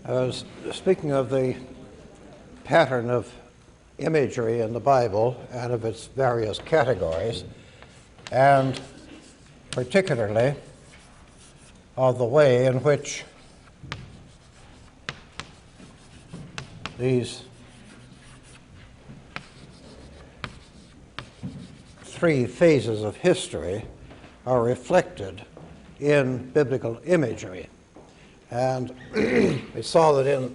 I was speaking of the pattern of imagery in the Bible and of its various categories, and particularly of the way in which these three phases of history are reflected in biblical imagery. And we saw that in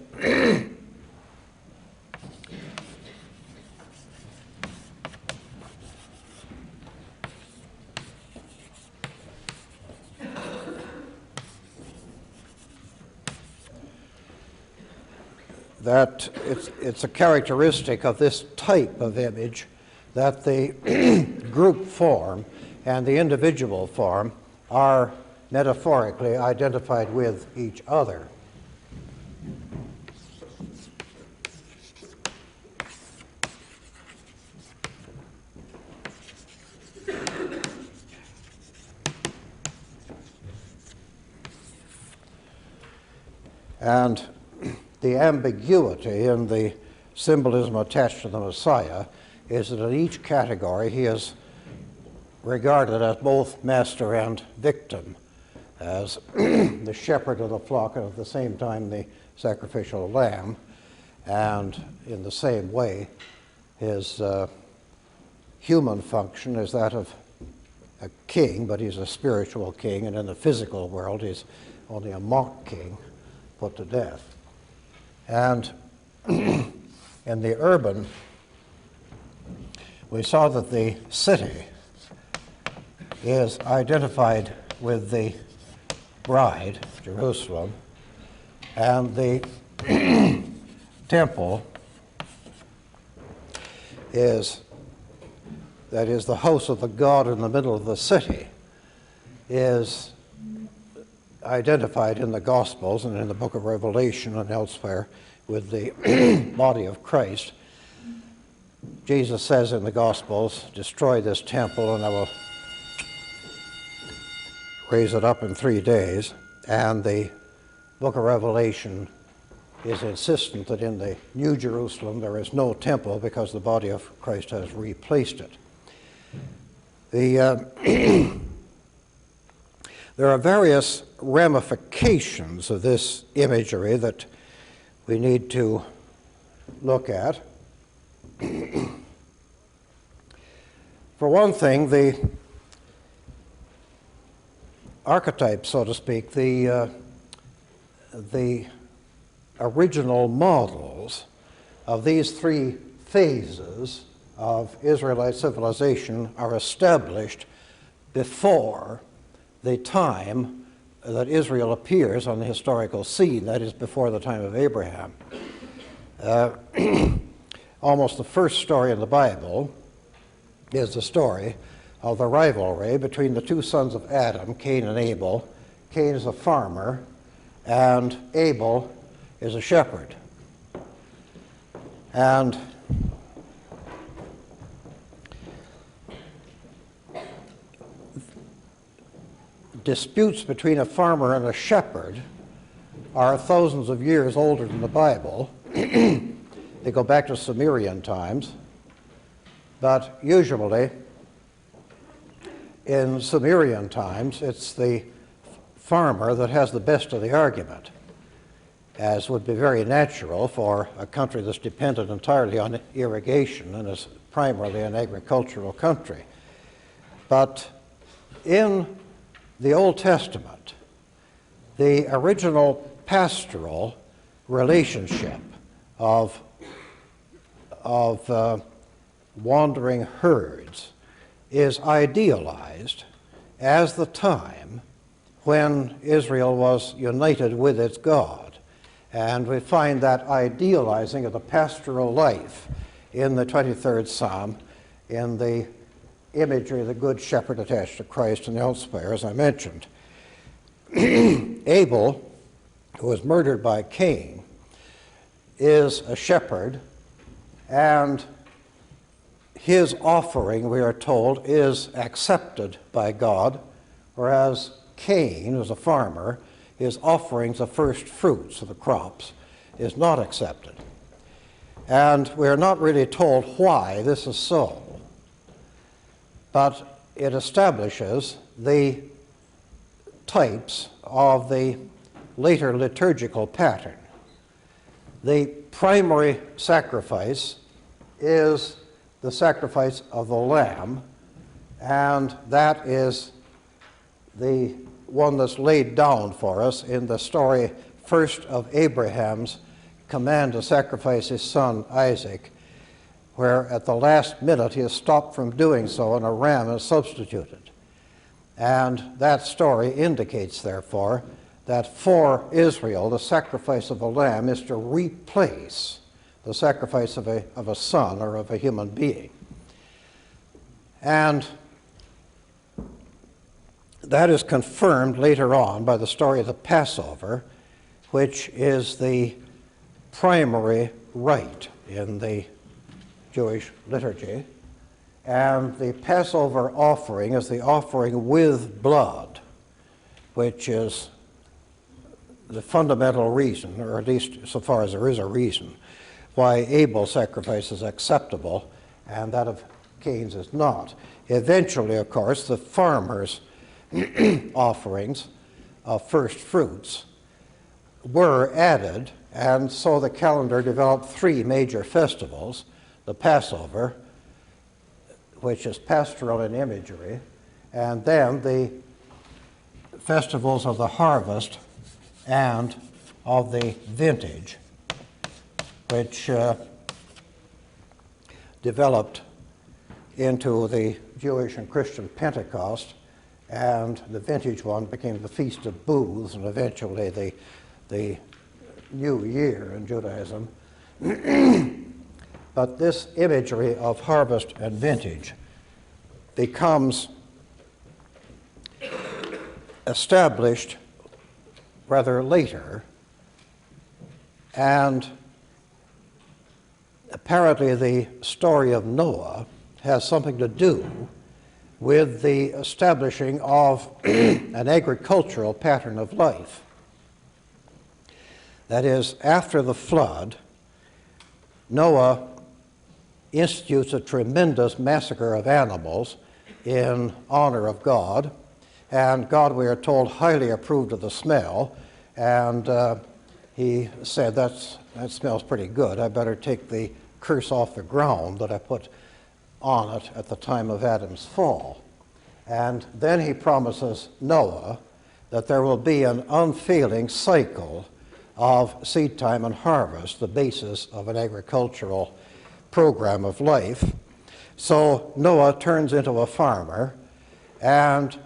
that it's a characteristic of this type of image that the group form and the individual form are metaphorically identified with each other. And the ambiguity in the symbolism attached to the Messiah is that in each category he is regarded as both master and victim, as the shepherd of the flock and at the same time the sacrificial lamb, and in the same way his human function is that of a king, but he's a spiritual king, and in the physical world he's only a mock king put to death. And in the urban, we saw that the city is identified with the bride, Jerusalem, and the temple is, that is, the house of the God in the middle of the city, is identified in the Gospels and in the book of Revelation and elsewhere with the body of Christ. Jesus says in the Gospels, "Destroy this temple and I will raise it up in 3 days." And the book of Revelation is insistent that in the New Jerusalem there is no temple because the body of Christ has replaced it. There are various ramifications of this imagery that we need to look at. For one thing, the archetype, so to speak, the original models of these three phases of Israelite civilization are established before the time that Israel appears on the historical scene, that is, before the time of Abraham. Almost the first story in the Bible is the story of the rivalry between the two sons of Adam, Cain and Abel. Cain is a farmer, and Abel is a shepherd. And disputes between a farmer and a shepherd are thousands of years older than the Bible. They go back to Sumerian times, but usually in Sumerian times it's the farmer that has the best of the argument, as would be very natural for a country that's dependent entirely on irrigation and is primarily an agricultural country. But in the Old Testament, the original pastoral relationship of wandering herds is idealized as the time when Israel was united with its God. And we find that idealizing of the pastoral life in the 23rd Psalm, in the imagery of the Good Shepherd attached to Christ and elsewhere, as I mentioned. Abel, who was murdered by Cain, is a shepherd, and his offering, we are told, is accepted by God, whereas Cain, who's a farmer, his offerings of first fruits of the crops is not accepted. And we're not really told why this is so, but it establishes the types of the later liturgical pattern. The primary sacrifice is the sacrifice of the lamb, and that is the one that's laid down for us in the story first of Abraham's command to sacrifice his son Isaac, where at the last minute he is stopped from doing so and a ram is substituted. And that story indicates, therefore, that for Israel the sacrifice of a lamb is to replace the sacrifice of a son or of a human being. And that is confirmed later on by the story of the Passover, which is the primary rite in the Jewish liturgy. And the Passover offering is the offering with blood, which is the fundamental reason, or at least so far as there is a reason, why Abel's sacrifice is acceptable and that of Cain's is not. Eventually, of course, the farmers' offerings of first fruits were added, and so the calendar developed three major festivals: the Passover, which is pastoral in imagery, and then the festivals of the harvest and of the vintage, which developed into the Jewish and Christian Pentecost, and the vintage one became the Feast of Booths, and eventually the New Year in Judaism. But this imagery of harvest and vintage becomes established rather later, and apparently the story of Noah has something to do with the establishing of an agricultural pattern of life. That is, after the flood, Noah institutes a tremendous massacre of animals in honor of God, and God, we are told, highly approved of the smell, and he said, that smells pretty good. I better take the curse off the ground that I put on it at the time of Adam's fall. And then he promises Noah that there will be an unfailing cycle of seed time and harvest, the basis of an agricultural program of life. So Noah turns into a farmer, and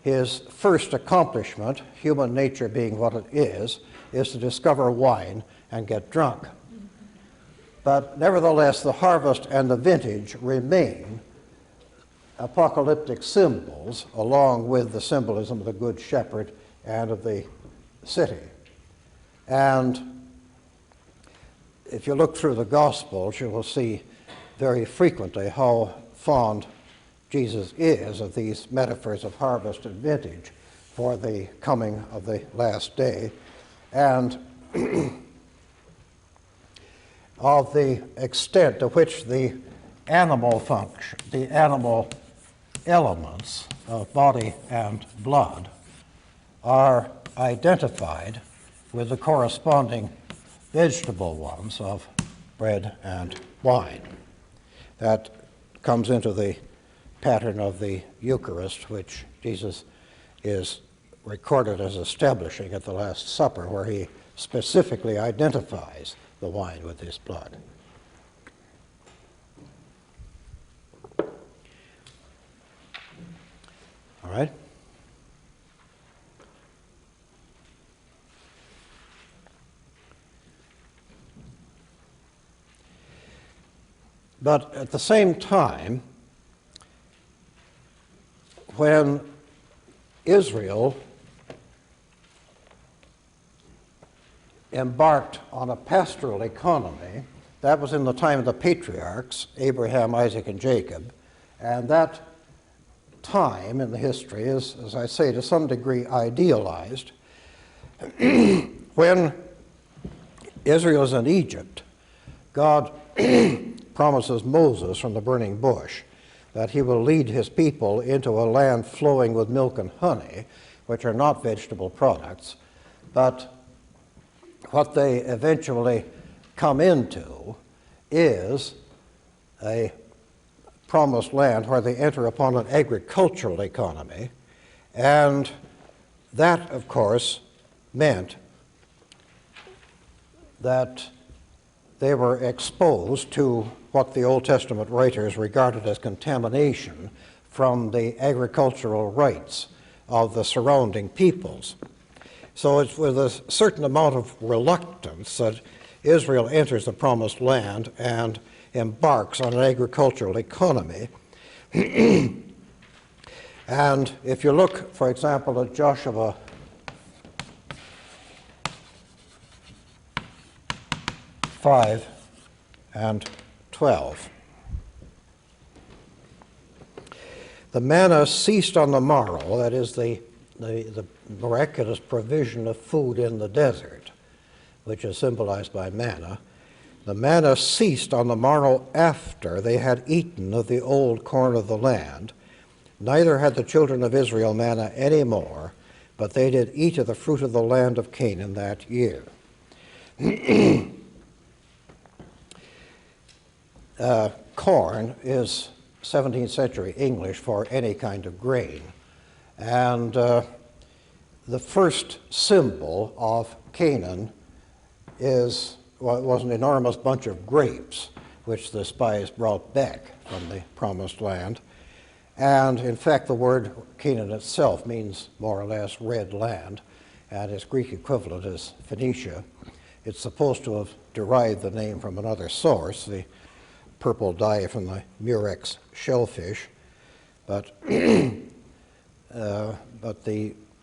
his first accomplishment, human nature being what it is to discover wine and get drunk. But nevertheless, the harvest and the vintage remain apocalyptic symbols, along with the symbolism of the Good Shepherd and of the city. And if you look through the Gospels, you will see very frequently how fond Jesus is of these metaphors of harvest and vintage for the coming of the last day, and of the extent to which the animal function, the animal elements of body and blood are identified with the corresponding vegetable ones of bread and wine. That comes into the pattern of the Eucharist, which Jesus is recorded as establishing at the Last Supper, where he specifically identifies the wine with his blood. All right? But at the same time, when Israel embarked on a pastoral economy, that was in the time of the patriarchs, Abraham, Isaac, and Jacob, and that time in the history is, as I say, to some degree idealized. When Israel's in Egypt. God promises Moses from the burning bush that he will lead his people into a land flowing with milk and honey, which are not vegetable products, but what they eventually come into is a promised land where they enter upon an agricultural economy, and that, of course, meant that they were exposed to what the Old Testament writers regarded as contamination from the agricultural rights of the surrounding peoples. So it's with a certain amount of reluctance that Israel enters the Promised Land and embarks on an agricultural economy. And if you look, for example, at Joshua 5 and 12. The manna ceased on the morrow, that is the miraculous provision of food in the desert, which is symbolized by manna. The manna ceased on the morrow after they had eaten of the old corn of the land. Neither had the children of Israel manna any more, but they did eat of the fruit of the land of Canaan that year. Corn is 17th century English for any kind of grain. And the first symbol of Canaan was an enormous bunch of grapes, which the spies brought back from the Promised Land. And in fact, the word Canaan itself means more or less red land, and its Greek equivalent is Phoenicia. It's supposed to have derived the name from another source, the purple dye from the murex shellfish, but the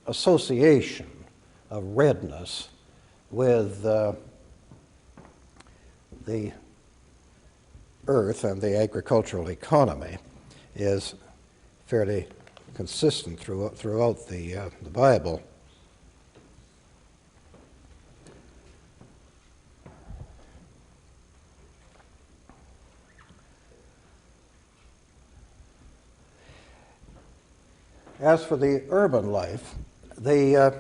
association of redness with the earth and the agricultural economy is fairly consistent throughout the Bible. As for the urban life, the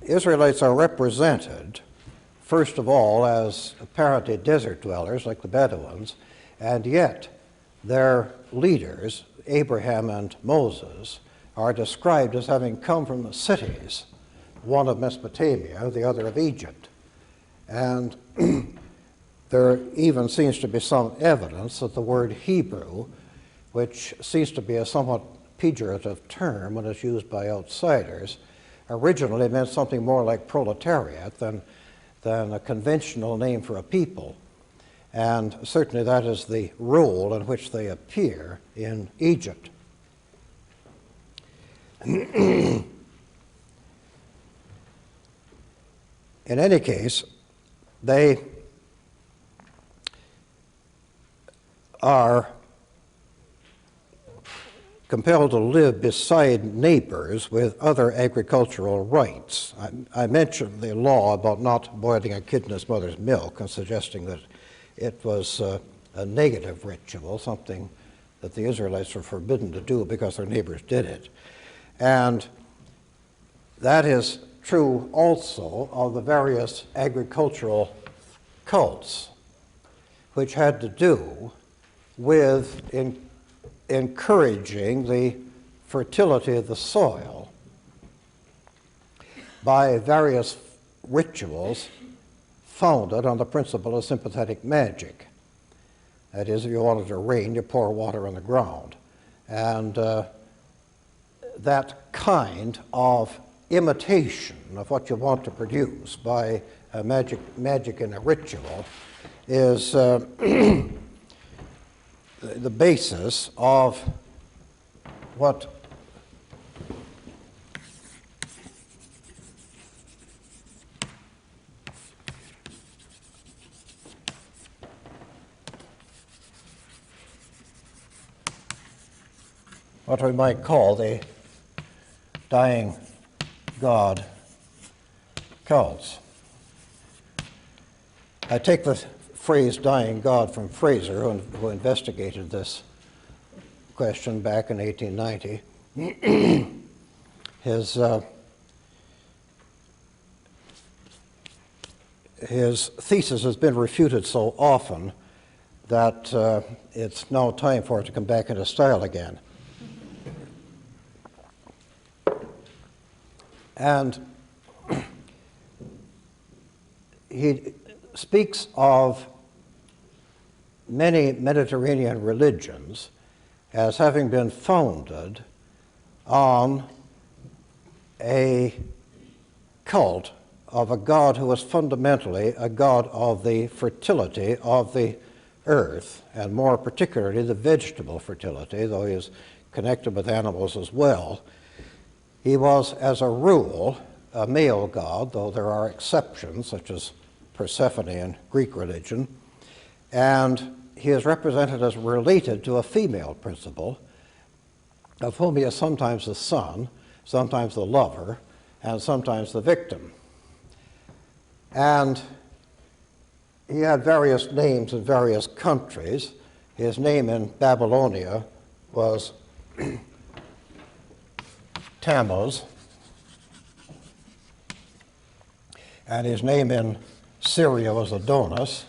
Israelites are represented, first of all, as apparently desert dwellers like the Bedouins, and yet their leaders, Abraham and Moses, are described as having come from the cities, one of Mesopotamia, the other of Egypt. And there even seems to be some evidence that the word Hebrew, which seems to be a somewhat pejorative term when it's used by outsiders, originally meant something more like proletariat than a conventional name for a people. And certainly that is the role in which they appear in Egypt. In any case, they are compelled to live beside neighbors with other agricultural rights. I mentioned the law about not boiling a kid in his mother's milk and suggesting that it was a negative ritual, something that the Israelites were forbidden to do because their neighbors did it. And that is true also of the various agricultural cults, which had to do with encouraging the fertility of the soil by various rituals founded on the principle of sympathetic magic. That is, if you wanted to rain, you pour water on the ground. And that kind of imitation of what you want to produce by magic in a ritual is the basis of what we might call the dying God cults. I take the phrase dying God from Fraser, who investigated this question back in 1890. His thesis has been refuted so often that it's now time for it to come back into style again. And he speaks of many Mediterranean religions as having been founded on a cult of a god who was fundamentally a god of the fertility of the earth, and more particularly the vegetable fertility, though he is connected with animals as well. He was, as a rule, a male god, though there are exceptions, such as Persephone in Greek religion, and he is represented as related to a female principle, of whom he is sometimes the son, sometimes the lover, and sometimes the victim. And he had various names in various countries. His name in Babylonia was Tammuz, and his name in Syria was Adonis.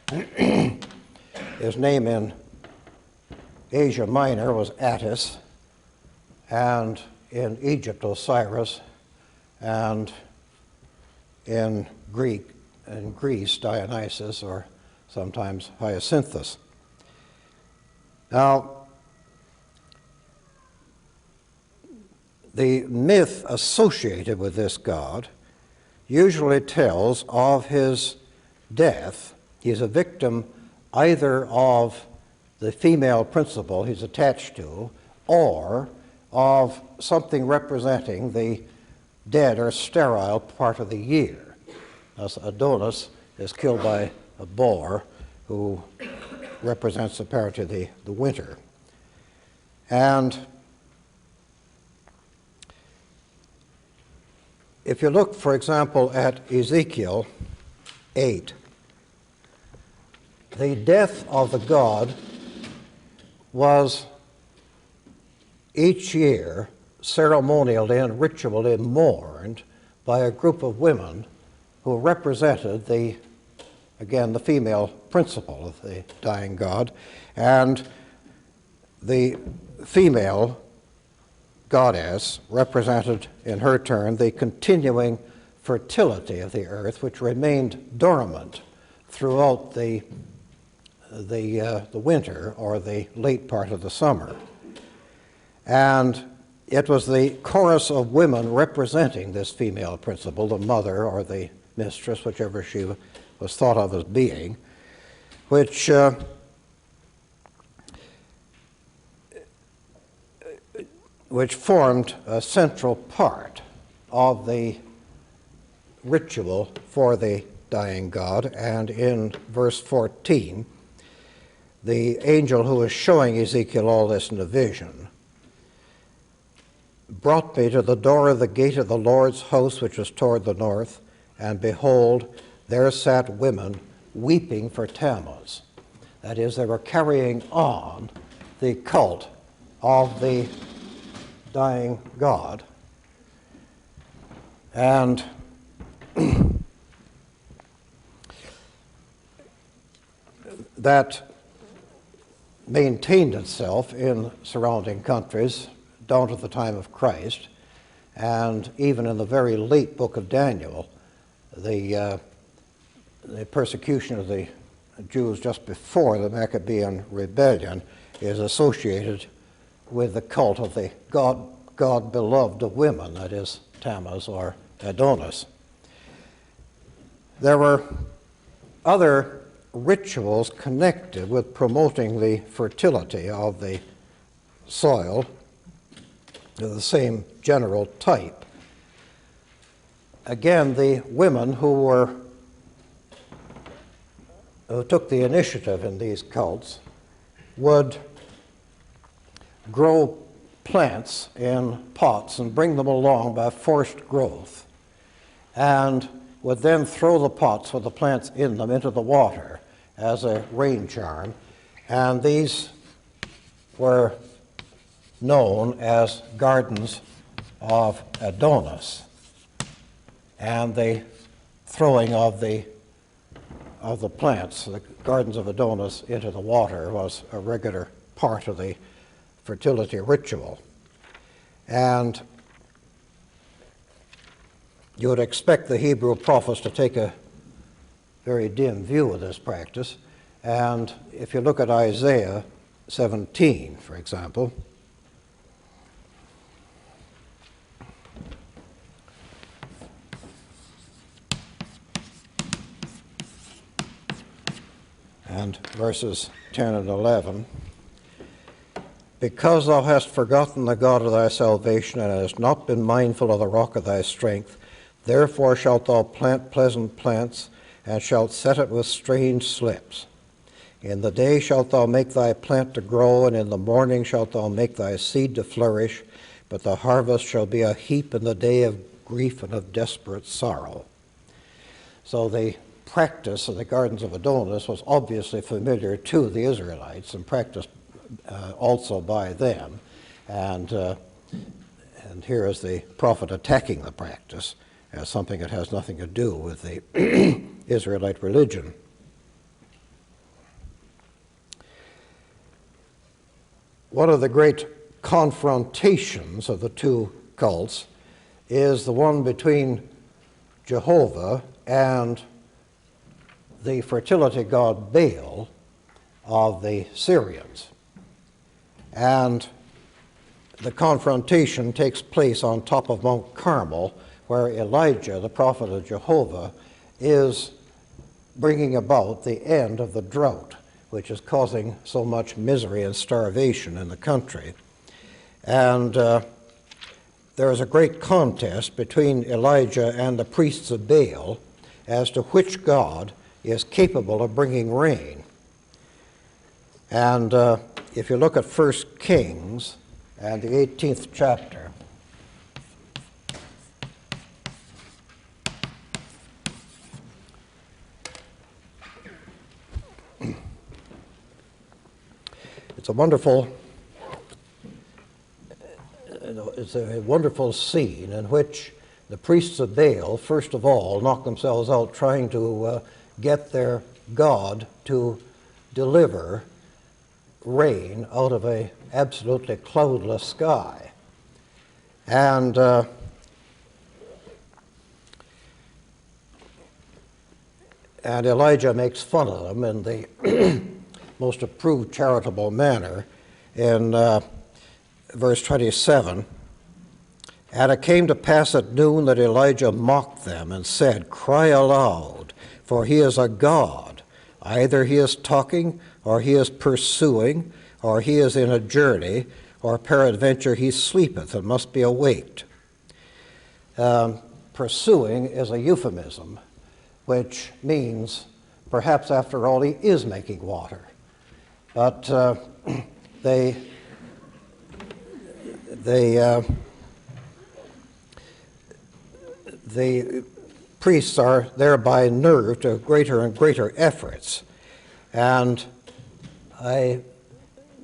His name in Asia Minor was Attis, and in Egypt Osiris, and in Greece Dionysus, or sometimes Hyacinthus. Now, the myth associated with this god usually tells of his death. He's a victim either of the female principle he's attached to, or of something representing the dead or sterile part of the year. Thus, Adonis is killed by a boar who represents apparently the winter. And if you look, for example, at Ezekiel 8, the death of the god was each year ceremonially and ritually mourned by a group of women who represented the female principle of the dying god, and the female goddess represented in her turn the continuing fertility of the earth, which remained dormant throughout the winter or the late part of the summer. And it was the chorus of women representing this female principle, the mother or the mistress, whichever she was thought of as being, which formed a central part of the ritual for the dying god. And in verse 14, the angel who was showing Ezekiel all this in a vision brought me to the door of the gate of the Lord's house, which was toward the north, and behold, there sat women weeping for Tammuz. That is, they were carrying on the cult of the dying god. And that maintained itself in surrounding countries down to the time of Christ, and even in the very late book of Daniel, the persecution of the Jews just before the Maccabean rebellion is associated with the cult of the god beloved of women, that is Tammuz or Adonis. There were other rituals connected with promoting the fertility of the soil of the same general type. Again, the women who took the initiative in these cults would grow plants in pots and bring them along by forced growth. And would then throw the pots with the plants in them into the water as a rain charm, and these were known as gardens of Adonis. And the throwing of the plants, the gardens of Adonis, into the water was a regular part of the fertility ritual. And you would expect the Hebrew prophets to take a very dim view of this practice. And if you look at Isaiah 17, for example, and verses 10 and 11, because thou hast forgotten the God of thy salvation, and hast not been mindful of the rock of thy strength, therefore shalt thou plant pleasant plants, and shalt set it with strange slips. In the day shalt thou make thy plant to grow, and in the morning shalt thou make thy seed to flourish, but the harvest shall be a heap in the day of grief and of desperate sorrow. So the practice of the gardens of Adonis was obviously familiar to the Israelites and practiced also by them. And here is the prophet attacking the practice as something that has nothing to do with the Israelite religion. One of the great confrontations of the two cults is the one between Jehovah and the fertility god Baal of the Syrians. And the confrontation takes place on top of Mount Carmel, where Elijah, the prophet of Jehovah, is bringing about the end of the drought, which is causing so much misery and starvation in the country. And there is a great contest between Elijah and the priests of Baal as to which god is capable of bringing rain. And if you look at 1 Kings and the 18th chapter, it's a wonderful scene in which the priests of Baal, first of all, knock themselves out trying to get their god to deliver rain out of a absolutely cloudless sky. And Elijah makes fun of them in the most approved charitable manner in verse 27. And it came to pass at noon that Elijah mocked them and said, Cry aloud, for he is a god. Either he is talking, or he is pursuing, or he is in a journey, or peradventure he sleepeth and must be awaked. Pursuing is a euphemism, which means perhaps after all he is making water. But the priests are thereby nerved to greater and greater efforts. And I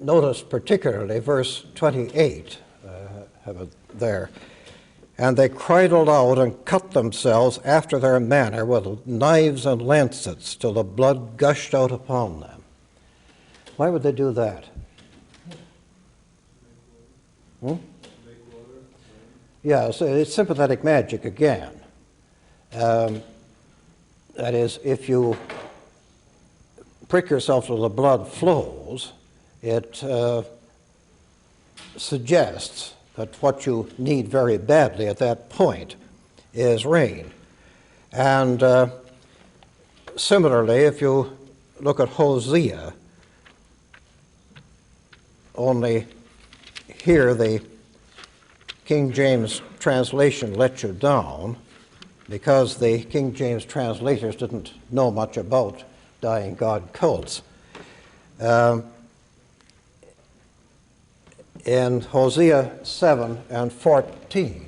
noticed particularly verse 28, have it there. And they cried aloud and cut themselves after their manner with knives and lancets till the blood gushed out upon them. Why would they do that? Yeah, so it's sympathetic magic again. That is, if you prick yourself till the blood flows, it suggests that what you need very badly at that point is rain. And similarly, if you look at Hosea, only here the King James translation lets you down, because the King James translators didn't know much about dying god cults. In Hosea 7 and 14,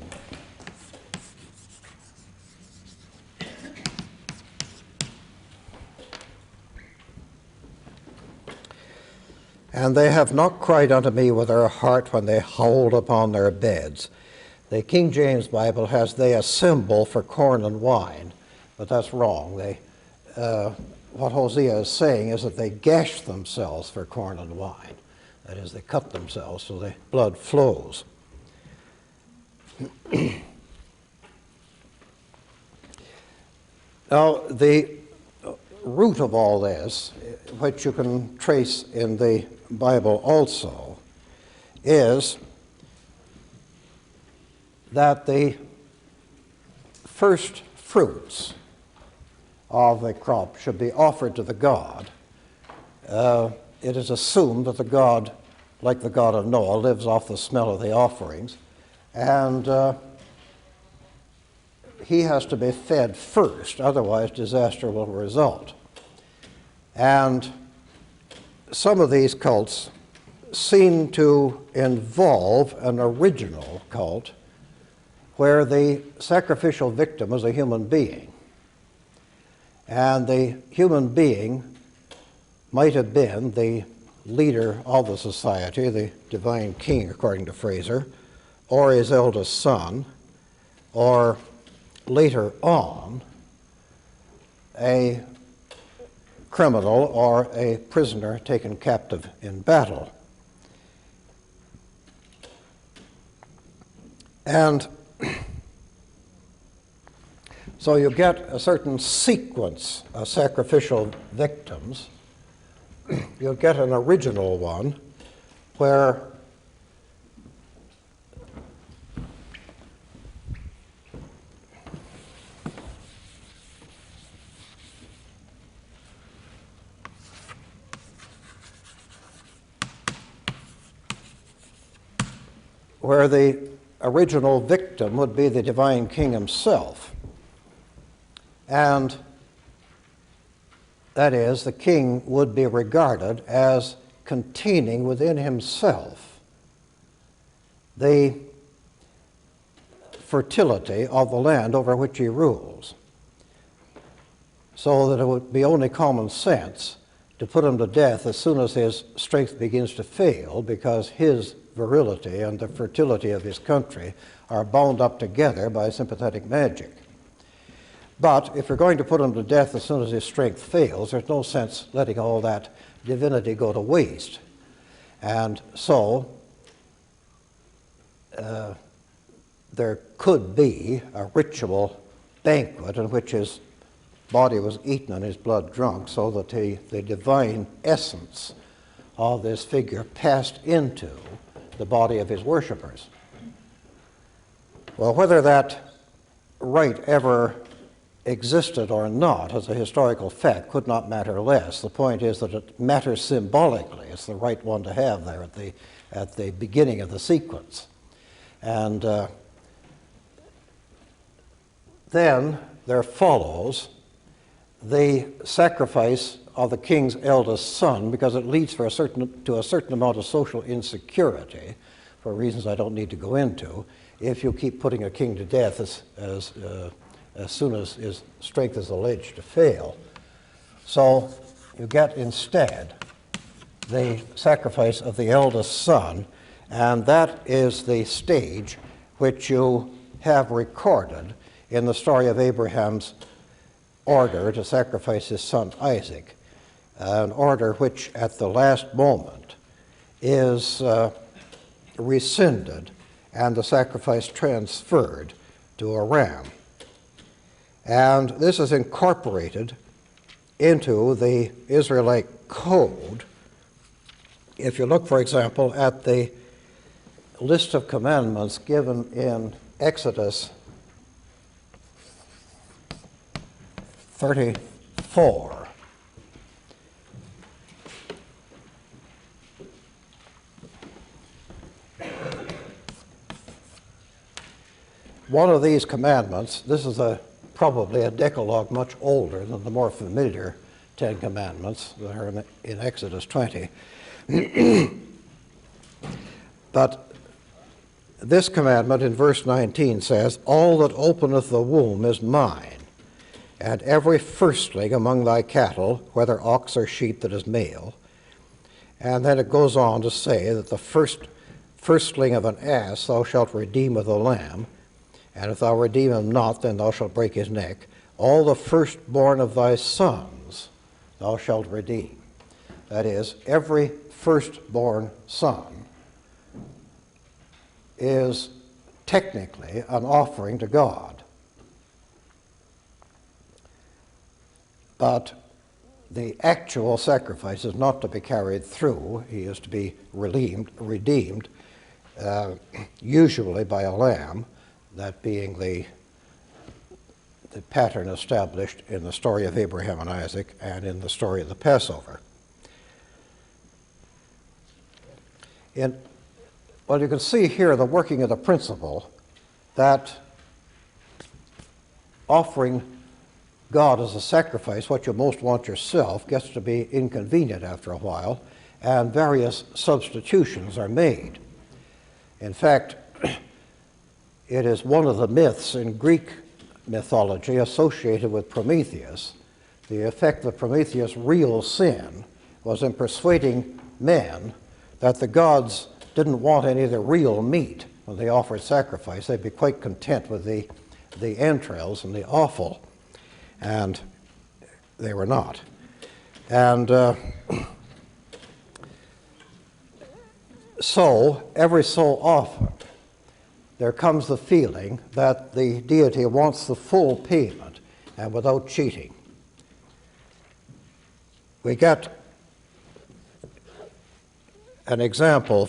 And they have not cried unto me with their heart when they howled upon their beds. The King James Bible has they a symbol for corn and wine, but that's wrong. What Hosea is saying is that they gash themselves for corn and wine. That is, they cut themselves so the blood flows. Now, the root of all this, which you can trace in the Bible also, is that the first fruits of the crop should be offered to the god. It is assumed that the god, like the God of Noah, lives off the smell of the offerings, and he has to be fed first, otherwise disaster will result. And some of these cults seem to involve an original cult where the sacrificial victim was a human being. And the human being might have been the leader of the society, the divine king, according to Fraser, or his eldest son, or later on, a criminal or a prisoner taken captive in battle. And so you get a certain sequence of sacrificial victims. You'll get an original one where the original victim would be the divine king himself. And that is, the king would be regarded as containing within himself the fertility of the land over which he rules, so that it would be only common sense to put him to death as soon as his strength begins to fail, because his virility and the fertility of his country are bound up together by sympathetic magic. But if you're going to put him to death as soon as his strength fails, there's no sense letting all that divinity go to waste. And so there could be a ritual banquet in which his body was eaten and his blood drunk, so that the divine essence of this figure passed into the body of his worshipers. Well, whether that rite ever existed or not as a historical fact could not matter less. The point is that it matters symbolically. It's the right one to have there at the beginning of the sequence. And then there follows the sacrifice of the king's eldest son, because it leads to a certain amount of social insecurity, for reasons I don't need to go into, if you keep putting a king to death as soon as his strength is alleged to fail. So you get instead the sacrifice of the eldest son, and that is the stage which you have recorded in the story of Abraham's order to sacrifice his son Isaac, an order which at the last moment is rescinded and the sacrifice transferred to a ram. And this is incorporated into the Israelite code. If you look, for example, at the list of commandments given in Exodus 34, one of these commandments, this is probably a decalogue much older than the more familiar Ten Commandments that are in Exodus 20. But this commandment in verse 19 says, "All that openeth the womb is mine, and every firstling among thy cattle, whether ox or sheep that is male, And then it goes on to say that the firstling of an ass thou shalt redeem with a lamb, and if thou redeem him not, then thou shalt break his neck. All the firstborn of thy sons thou shalt redeem. That is, every firstborn son is technically an offering to God. But the actual sacrifice is not to be carried through. He is to be redeemed, usually by a lamb, that being the pattern established in the story of Abraham and Isaac and in the story of the Passover. Well, you can see here the working of the principle that offering God as a sacrifice, what you most want yourself, gets to be inconvenient after a while, and various substitutions are made. In fact, it is one of the myths in Greek mythology associated with Prometheus. The effect of Prometheus' real sin was in persuading men that the gods didn't want any of the real meat when they offered sacrifice. They'd be quite content with the entrails and the offal, and they were not. And so, every so often, there comes the feeling that the deity wants the full payment and without cheating. We get an example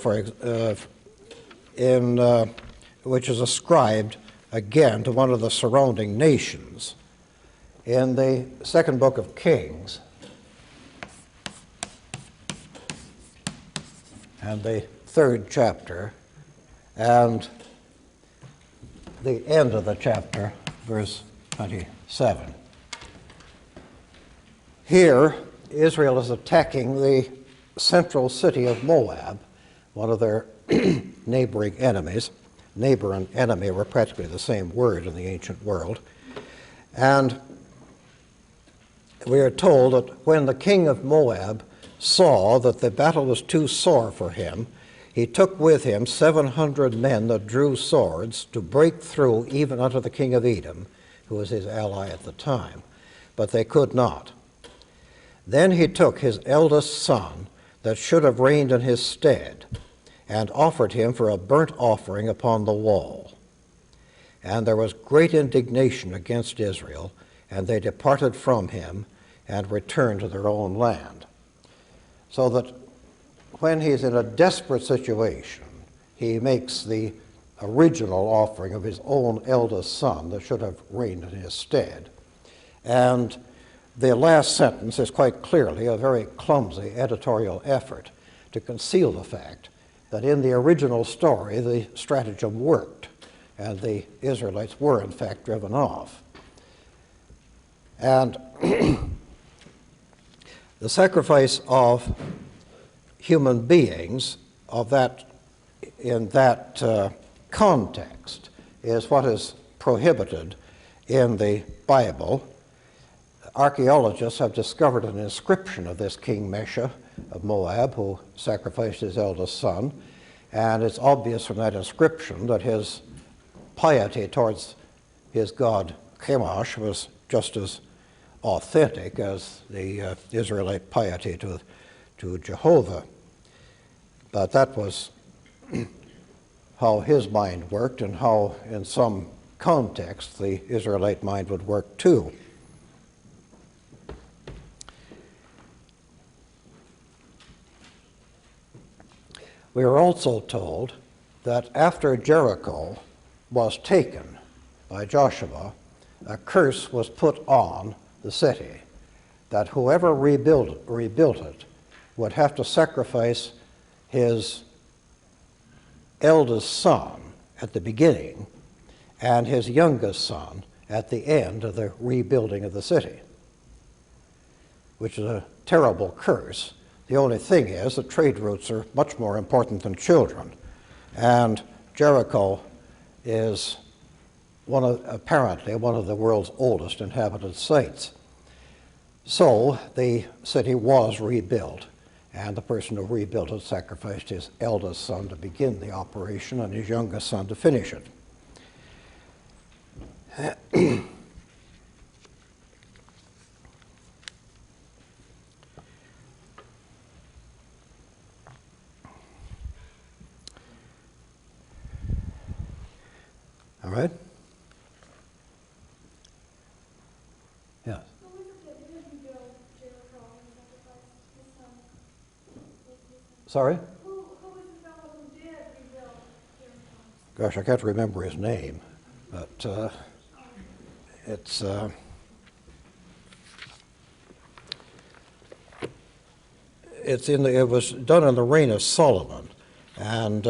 which is ascribed again to one of the surrounding nations. In the second book of Kings and the third chapter and the end of the chapter, verse 27. Here, Israel is attacking the central city of Moab, one of their neighboring enemies. Neighbor and enemy were practically the same word in the ancient world. And we are told that when the king of Moab saw that the battle was too sore for him, he took with him 700 men that drew swords to break through even unto the king of Edom, who was his ally at the time. But they could not. Then he took his eldest son that should have reigned in his stead, and offered him for a burnt offering upon the wall. And there was great indignation against Israel, and they departed from him and returned to their own land. So that when he's in a desperate situation, he makes the original offering of his own eldest son that should have reigned in his stead. And the last sentence is quite clearly a very clumsy editorial effort to conceal the fact that in the original story the stratagem worked and the Israelites were in fact driven off. And the sacrifice of human beings in that context is what is prohibited in the Bible. Archaeologists have discovered an inscription of this King Mesha of Moab, who sacrificed his eldest son, and it's obvious from that inscription that his piety towards his god Chemosh was just as authentic as the Israelite piety to Jehovah. But that was how his mind worked, and how in some context the Israelite mind would work too. We are also told that after Jericho was taken by Joshua, a curse was put on the city, that whoever rebuilt it would have to sacrifice his eldest son at the beginning and his youngest son at the end of the rebuilding of the city, which is a terrible curse. The only thing is that trade routes are much more important than children, and Jericho is apparently one of the world's oldest inhabited sites. So the city was rebuilt, And the person who rebuilt it sacrificed his eldest son to begin the operation and his youngest son to finish it. All right? Yes. Sorry? Who was the fellow who did rebuild Jericho? Gosh, I can't remember his name, but it was done in the reign of Solomon, and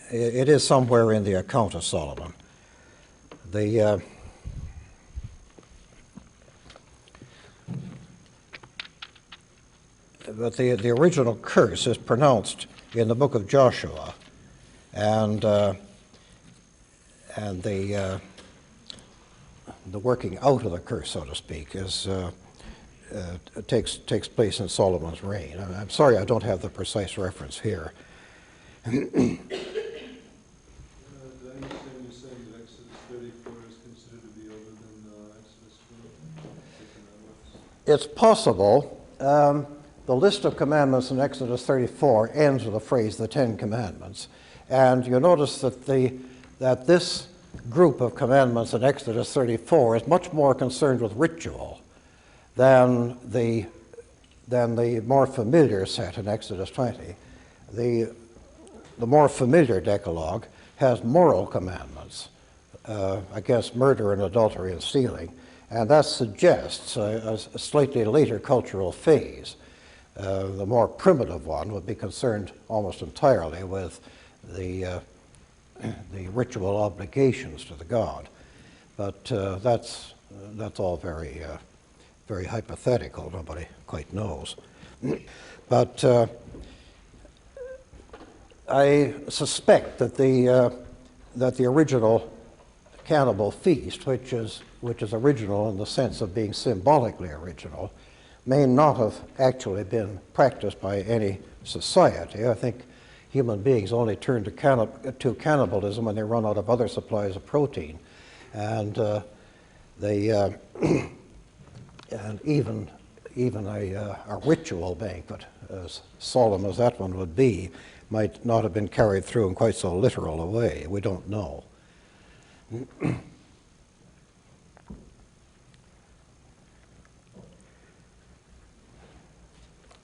it is somewhere in the account of Solomon. But the original curse is pronounced in the book of Joshua, and the working out of the curse, so to speak, takes place in Solomon's reign. I'm sorry I don't have the precise reference here. I understand you're saying that Exodus 34 is considered to be older than Exodus 20? It's possible. The list of commandments in Exodus 34 ends with the phrase, the Ten Commandments. And you notice that this group of commandments in Exodus 34 is much more concerned with ritual than the more familiar set in Exodus 20. The more familiar Decalogue has moral commandments against murder and adultery and stealing, and that suggests a slightly later cultural phase. The more primitive one would be concerned almost entirely with the ritual obligations to the god, but that's all very very hypothetical. Nobody quite knows. But I suspect that the original cannibal feast, which is original in the sense of being symbolically original, may not have actually been practiced by any society. I think human beings only turn to cannibalism when they run out of other supplies of protein, and and even a ritual banquet, as solemn as that one would be, might not have been carried through in quite so literal a way. We don't know.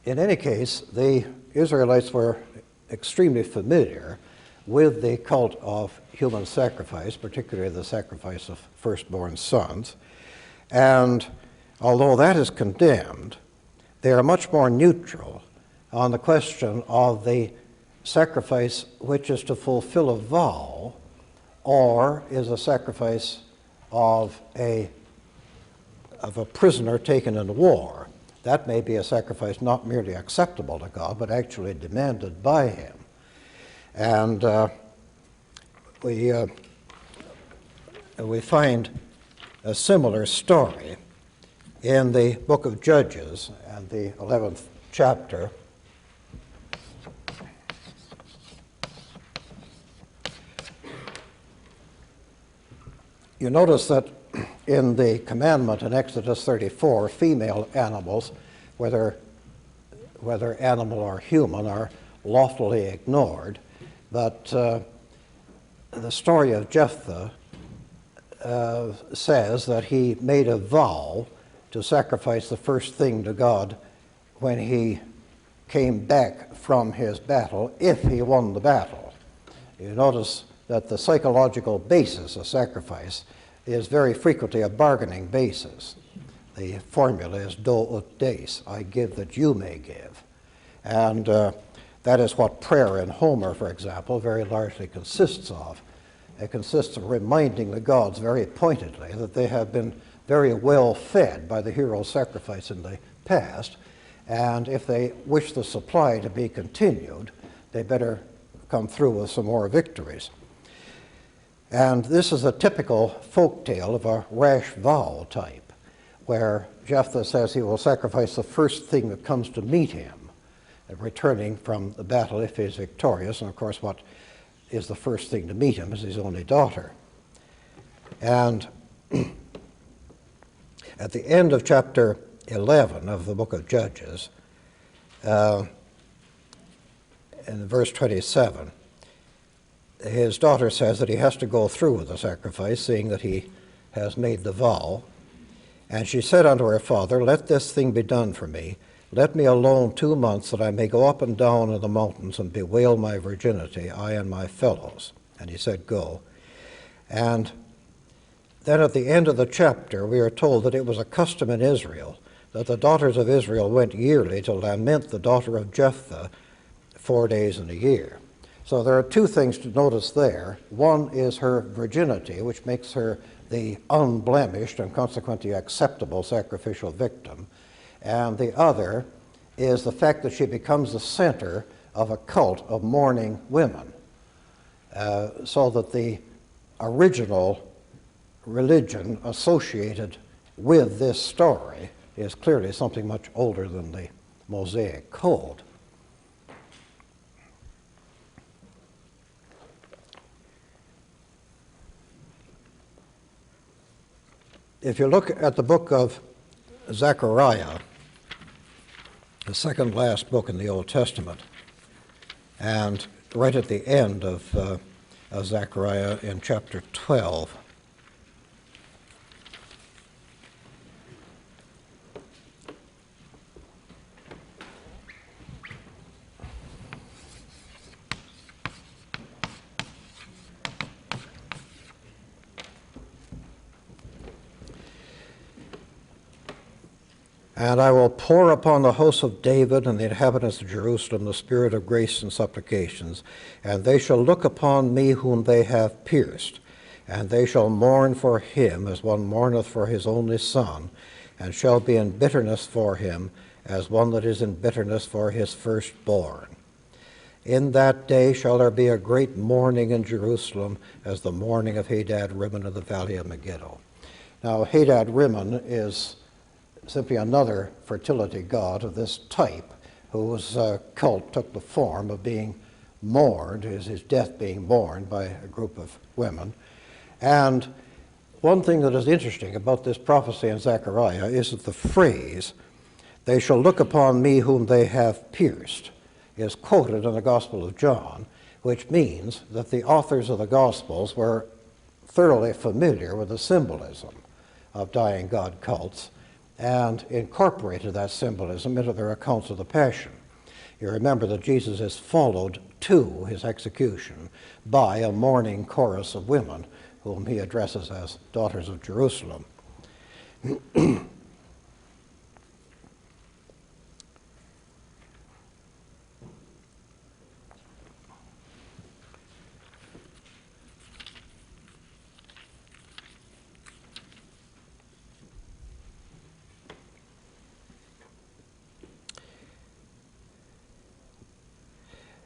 In any case, the Israelites were extremely familiar with the cult of human sacrifice, particularly the sacrifice of firstborn sons. And although that is condemned, they are much more neutral on the question of the sacrifice which is to fulfill a vow or is a sacrifice of a prisoner taken in war. That may be a sacrifice not merely acceptable to God, but actually demanded by him. And we find a similar story in the book of Judges and the 11th chapter. You notice that in the commandment in Exodus 34, female animals, whether animal or human, are lawfully ignored. But the story of Jephthah says that he made a vow to sacrifice the first thing to God when he came back from his battle, if he won the battle. You notice that the psychological basis of sacrifice is very frequently a bargaining basis. The formula is do ut des, I give that you may give. And that is what prayer in Homer, for example, very largely consists of. It consists of reminding the gods very pointedly that they have been very well fed by the hero's sacrifice in the past, and if they wish the supply to be continued, they better come through with some more victories. And this is a typical folk tale of a rash vow type, where Jephthah says he will sacrifice the first thing that comes to meet him, returning from the battle if he's victorious. And of course, what is the first thing to meet him is his only daughter. And at the end of chapter 11 of the book of Judges, in verse 27, his daughter says that he has to go through with the sacrifice, seeing that he has made the vow. And she said unto her father, let this thing be done for me. Let me alone 2 months, that I may go up and down in the mountains and bewail my virginity, I and my fellows. And he said, go. And then at the end of the chapter, we are told that it was a custom in Israel that the daughters of Israel went yearly to lament the daughter of Jephthah 4 days in a year. So there are 2 things to notice there. One is her virginity, which makes her the unblemished and consequently acceptable sacrificial victim. And the other is the fact that she becomes the center of a cult of mourning women, so that the original religion associated with this story is clearly something much older than the Mosaic Code. If you look at the book of Zechariah, the second last book in the Old Testament, and right at the end of Zechariah in chapter 12, and I will pour upon the house of David and the inhabitants of Jerusalem the spirit of grace and supplications, and they shall look upon me whom they have pierced, and they shall mourn for him as one mourneth for his only son, and shall be in bitterness for him as one that is in bitterness for his firstborn. In that day shall there be a great mourning in Jerusalem, as the mourning of Hadad Rimmon of the valley of Megiddo. Now, Hadad Rimmon is simply another fertility god of this type, whose cult took the form of being mourned, his death being mourned by a group of women. And one thing that is interesting about this prophecy in Zechariah is that the phrase, they shall look upon me whom they have pierced, is quoted in the Gospel of John, which means that the authors of the Gospels were thoroughly familiar with the symbolism of dying god cults, and incorporated that symbolism into their accounts of the Passion. You remember that Jesus is followed to his execution by a mourning chorus of women whom he addresses as daughters of Jerusalem.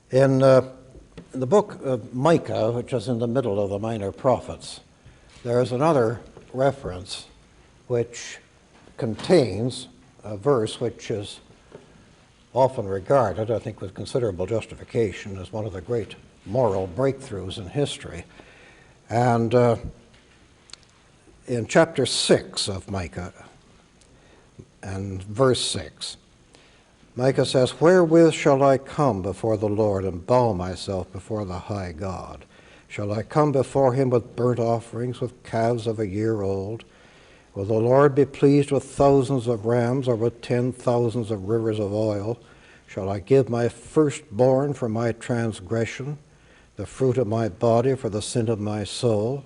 In the book of Micah, which is in the middle of the Minor Prophets, there is another reference which contains a verse which is often regarded, I think with considerable justification, as one of the great moral breakthroughs in history. And in chapter 6 of Micah, and verse 6, Micah says, wherewith shall I come before the Lord and bow myself before the high God? Shall I come before him with burnt offerings, with calves of a year old? Will the Lord be pleased with thousands of rams, or with 10,000s of rivers of oil? Shall I give my firstborn for my transgression, the fruit of my body for the sin of my soul?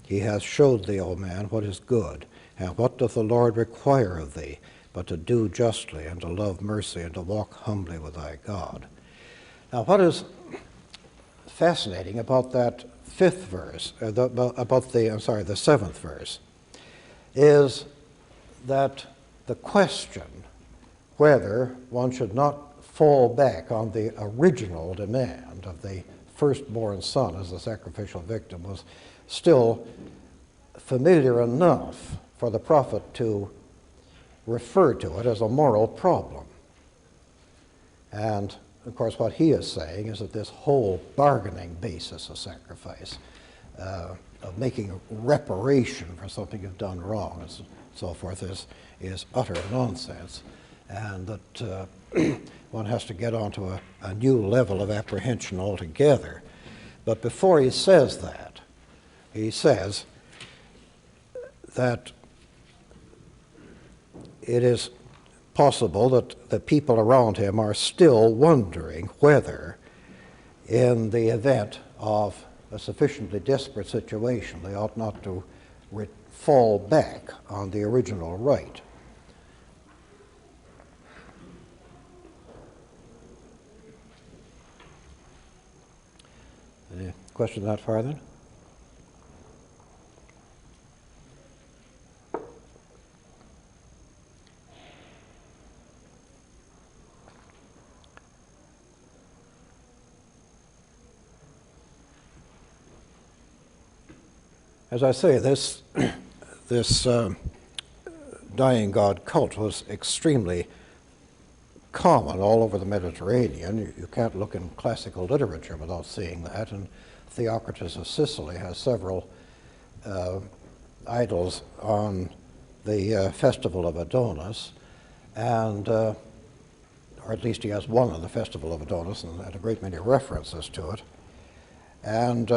He hath showed thee, O man, what is good, and what doth the Lord require of thee, but to do justly, and to love mercy, and to walk humbly with thy God. Now, what is fascinating about that fifth verse, the seventh verse, is that the question whether one should not fall back on the original demand of the firstborn son as the sacrificial victim was still familiar enough for the prophet to referred to it as a moral problem. And of course, what he is saying is that this whole bargaining basis of sacrifice, of making reparation for something you've done wrong, and so forth, is utter nonsense, and that one has to get onto a new level of apprehension altogether. But before he says that, he says that it is possible that the people around him are still wondering whether, in the event of a sufficiently desperate situation, they ought not to fall back on the original right. Any question that far then? As I say, this dying God cult was extremely common all over the Mediterranean. You can't look in classical literature without seeing that. And Theocritus of Sicily has several idols on the festival of Adonis, and or at least he has one on the festival of Adonis, and a great many references to it. And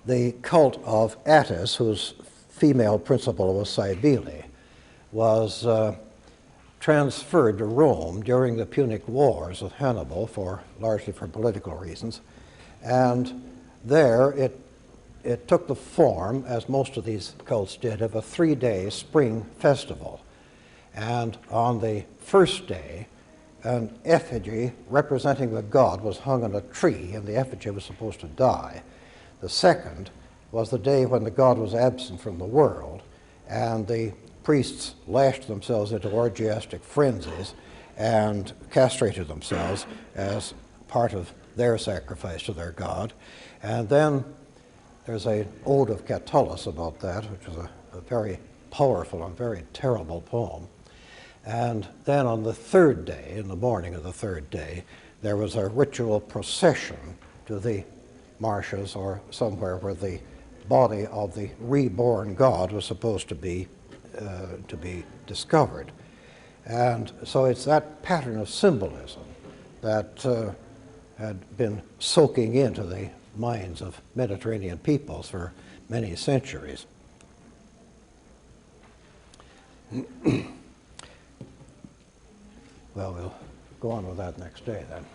the cult of Attis, whose female principal was Cybele, was transferred to Rome during the Punic Wars with Hannibal, largely for political reasons. And there it took the form, as most of these cults did, of a 3-day spring festival. And on the first day, an effigy representing the god was hung on a tree, and the effigy was supposed to die. The second was the day when the god was absent from the world, and the priests lashed themselves into orgiastic frenzies and castrated themselves as part of their sacrifice to their god. And then there's an ode of Catullus about that, which is a very powerful and very terrible poem. And then on the third day, in the morning of the third day, there was a ritual procession to the marshes or somewhere where the body of the reborn god was supposed to be discovered. And so it's that pattern of symbolism that had been soaking into the minds of Mediterranean peoples for many centuries. Well, we'll go on with that next day then.